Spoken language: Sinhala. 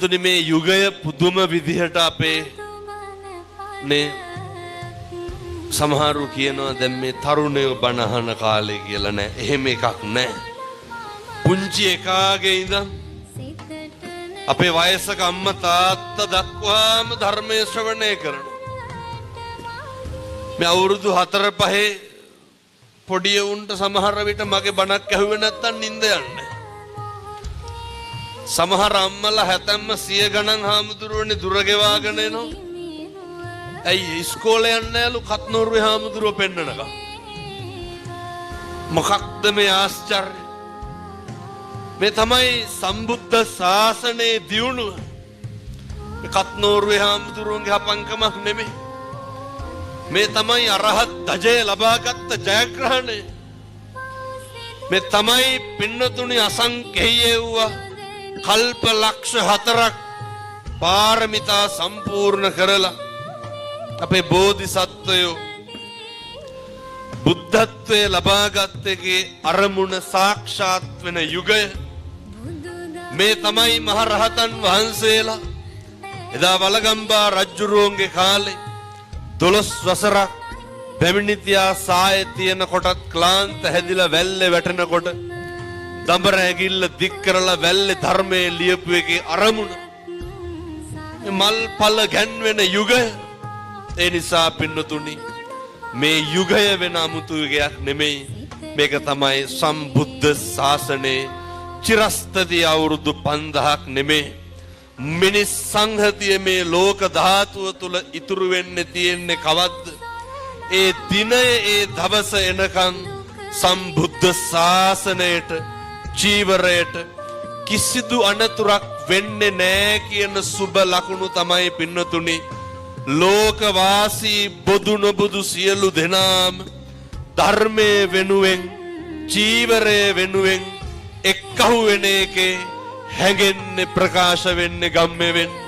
පින්නතුනි මේ යුගය පුදුම විදිහට අපේ නේ සමහරු කියනවා දැන් මේ තරුණයෝ බණ අහන කාලේ කියලා නෑ. එහෙම එකක් නෑ. පුංචි එකාගේ ඉඳන් අපේ වයසක අම්මා තාත්තා දක්වාම ධර්මයේ ශ්‍රවණය කරනවා. මේ අවුරුදු 4-5 පොඩි උන්ට සමහර විට මගේ බණක් ඇහුවේ නැත්තම් නිින්ද යන්නේ. සමහර අම්මලා හැතැම්ම 100 ගණන් හාමුදුරුවනේ දුර ගෙවාගෙන එනවා. ඇයි ඉස්කෝලේ යන්නේ නැලු කත්නෝරුවේ හාමුදුරුව පෙන්නනක. මොකක්ද මේ ආශ්චර්ය? මේ තමයි සම්බුද්ධ ශාසනයේ දියුණුව. මේ කත්නෝරුවේ හාමුදුරුවන්ගේ හපංකමක් නෙමෙයි. මේ තමයි අරහත් ධජය ලබාගත් ජයග්‍රහණය. මේ තමයි පින්නතුනි අසංකේය වූ කල්ප ලක්ෂ 4ක් පාරමිතා සම්පූර්ණ කරලා අපේ බෝධිසත්වයෝ බුද්ධත්වයේ ලබාගත් එකේ අරමුණ සාක්ෂාත් වෙන යුගය. මේ තමයි මහරහතන් වහන්සේලා එදා වලගම්බා රජුරුවන්ගේ කාලේ 12 වසරක් පැමිණිතියා සායේ තියෙන කොටත් ක්ලාන්ත හැදිලා වැල්ලේ වැටෙනකොට දඹර ඇගිල්ල දික් කරලා වැල්ලේ ධර්මයේ ලියපු එකේ අරමුණ මල් පල ගැන්වෙන යුගය. ඒ නිසා පින්නතුනි මේ යුගය වෙන 아무තු යුගයක් නෙමෙයි. මේක තමයි සම්බුද්ධ ශාසනයේ චිරස්තදී අවුරුදු 5000ක් නෙමෙයි. මිනිස් සංහතිය මේ ලෝක ධාතුව තුල ඉතුරු වෙන්නේ තියෙන්නේ කවද්ද? ඒ දිනය ඒ දවස එනකන් සම්බුද්ධ ශාසනයට ජීවරයට කිසිදු අනතුරක් වෙන්නේ නැහැ කියන සුබ ලකුණු තමයි පින්නතුනි ලෝකවාසී බොදු නොබුදු සියලු දෙනාම ධර්මයේ වෙනුවෙන් ජීවරයේ වෙනුවෙන් එක්කහුව වෙන එකේ හැඟෙන්නේ ප්‍රකාශ වෙන්නේ ගම්මේ වෙන්නේ